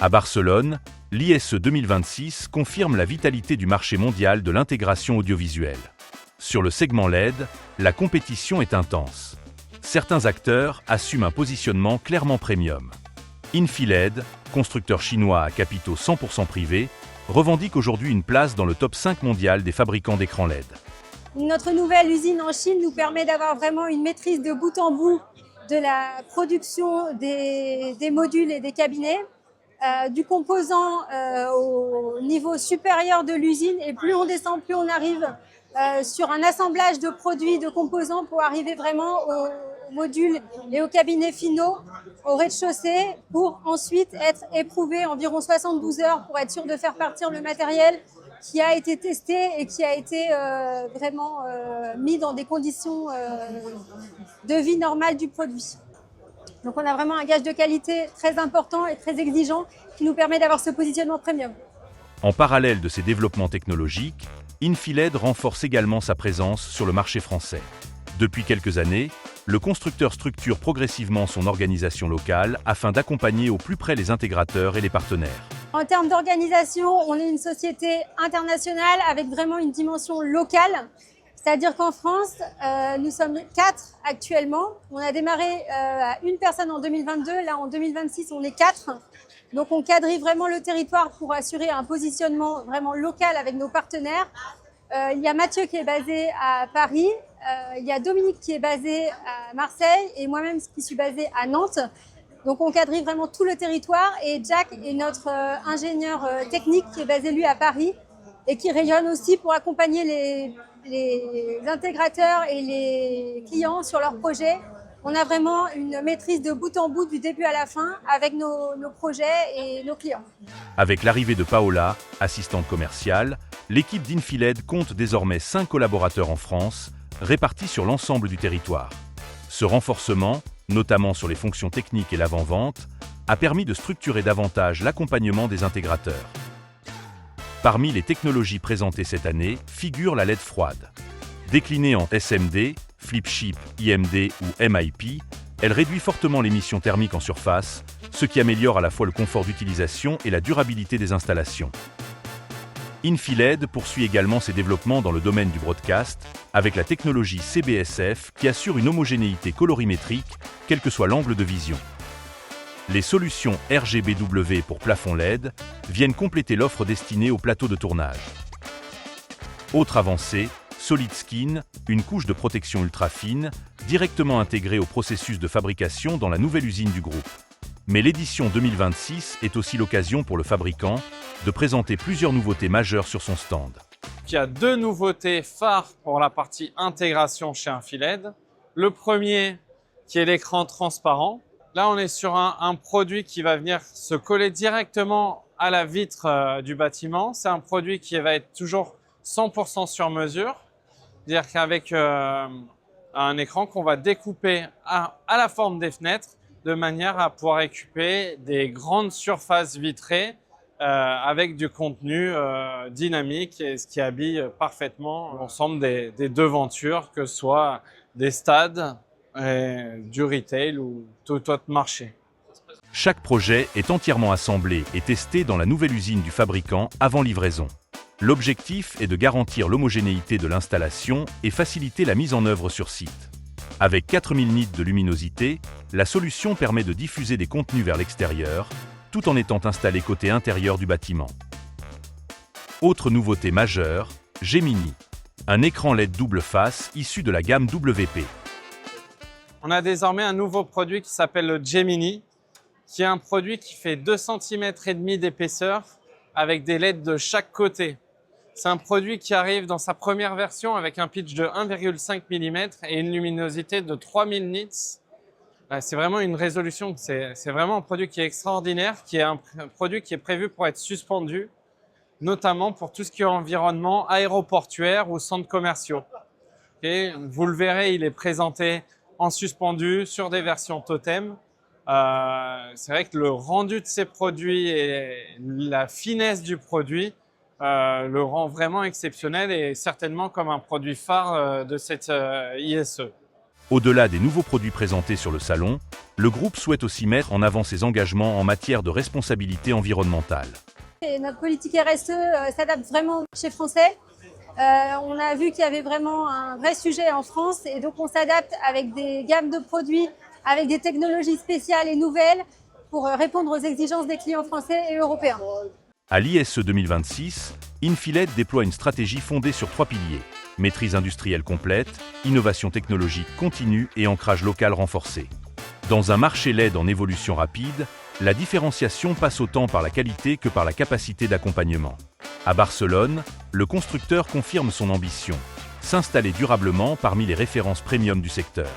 À Barcelone, l'ISE 2026 confirme la vitalité du marché mondial de l'intégration audiovisuelle. Sur le segment LED, la compétition est intense. Certains acteurs assument un positionnement clairement premium. Infiled, constructeur chinois à capitaux 100% privés, revendique aujourd'hui une place dans le top 5 mondial des fabricants d'écrans LED. Notre nouvelle usine en Chine nous permet d'avoir vraiment une maîtrise de bout en bout de la production des modules et des cabinets, du composant au niveau supérieur de l'usine, et plus on descend, plus on arrive sur un assemblage de produits, de composants pour arriver vraiment aux modules et aux cabinets finaux au rez-de-chaussée pour ensuite être éprouvé environ 72 heures pour être sûr de faire partir le matériel qui a été testé et qui a été vraiment mis dans des conditions de vie normale du produit. Donc on a vraiment un gage de qualité très important et très exigeant qui nous permet d'avoir ce positionnement premium. En parallèle de ces développements technologiques, Infiled renforce également sa présence sur le marché français. Depuis quelques années, le constructeur structure progressivement son organisation locale afin d'accompagner au plus près les intégrateurs et les partenaires. En termes d'organisation, on est une société internationale avec vraiment une dimension locale. C'est-à-dire qu'en France, nous sommes 4 actuellement. On a démarré à une personne en 2022. Là, en 2026, on est 4. Donc, on quadrille vraiment le territoire pour assurer un positionnement vraiment local avec nos partenaires. Il y a Mathieu qui est basé à Paris. Il y a Dominique qui est basé à Marseille et moi-même qui suis basée à Nantes. Donc, on quadrille vraiment tout le territoire. Et Jack est notre ingénieur technique qui est basé, lui, à Paris et qui rayonne aussi pour accompagner les intégrateurs et les clients sur leurs projets. On a vraiment une maîtrise de bout en bout, du début à la fin, avec nos projets et nos clients. Avec l'arrivée de Paola, assistante commerciale, l'équipe d'Infiled compte désormais 5 collaborateurs en France, répartis sur l'ensemble du territoire. Ce renforcement, notamment sur les fonctions techniques et l'avant-vente, a permis de structurer davantage l'accompagnement des intégrateurs. Parmi les technologies présentées cette année figure la LED froide. Déclinée en SMD, Flip-Chip, IMD ou MIP, elle réduit fortement l'émission thermique en surface, ce qui améliore à la fois le confort d'utilisation et la durabilité des installations. Infiled poursuit également ses développements dans le domaine du broadcast, avec la technologie CBSF qui assure une homogénéité colorimétrique, quel que soit l'angle de vision. Les solutions RGBW pour plafond LED viennent compléter l'offre destinée au plateau de tournage. Autre avancée, Solid Skin, une couche de protection ultra fine, directement intégrée au processus de fabrication dans la nouvelle usine du groupe. Mais l'édition 2026 est aussi l'occasion pour le fabricant de présenter plusieurs nouveautés majeures sur son stand. Il y a 2 nouveautés phares pour la partie intégration chez Infiled. Le premier, qui est l'écran transparent. Là, on est sur un produit qui va venir se coller directement à la vitre du bâtiment. C'est un produit qui va être toujours 100% sur mesure. C'est-à-dire qu'avec un écran qu'on va découper à la forme des fenêtres de manière à pouvoir récupérer des grandes surfaces vitrées avec du contenu dynamique, et ce qui habille parfaitement l'ensemble des devantures, que ce soit des stades, du retail ou tout autre marché. Chaque projet est entièrement assemblé et testé dans la nouvelle usine du fabricant avant livraison. L'objectif est de garantir l'homogénéité de l'installation et faciliter la mise en œuvre sur site. Avec 4000 nits de luminosité, la solution permet de diffuser des contenus vers l'extérieur, tout en étant installé côté intérieur du bâtiment. Autre nouveauté majeure, Gemini, un écran LED double face issu de la gamme WP. On a désormais un nouveau produit qui s'appelle le Gemini, qui est un produit qui fait 2,5 cm d'épaisseur avec des LED de chaque côté. C'est un produit qui arrive dans sa première version avec un pitch de 1,5 mm et une luminosité de 3000 nits. C'est vraiment une résolution, c'est vraiment un produit qui est extraordinaire, qui est un produit qui est prévu pour être suspendu, notamment pour tout ce qui est environnement aéroportuaire ou centres commerciaux. Et vous le verrez, il est présenté en suspendu sur des versions totem. C'est vrai que le rendu de ces produits et la finesse du produit le rend vraiment exceptionnel et certainement comme un produit phare de cette ISE. Au-delà des nouveaux produits présentés sur le salon, Le groupe souhaite aussi mettre en avant ses engagements en matière de responsabilité environnementale. Et notre politique RSE s'adapte vraiment au marché français. On a vu qu'il y avait vraiment un vrai sujet en France et donc on s'adapte avec des gammes de produits, avec des technologies spéciales et nouvelles pour répondre aux exigences des clients français et européens. À l'ISE 2026, Infiled déploie une stratégie fondée sur 3 piliers: maîtrise industrielle complète, innovation technologique continue et ancrage local renforcé. Dans un marché LED en évolution rapide, la différenciation passe autant par la qualité que par la capacité d'accompagnement. À Barcelone, le constructeur confirme son ambition: s'installer durablement parmi les références premium du secteur.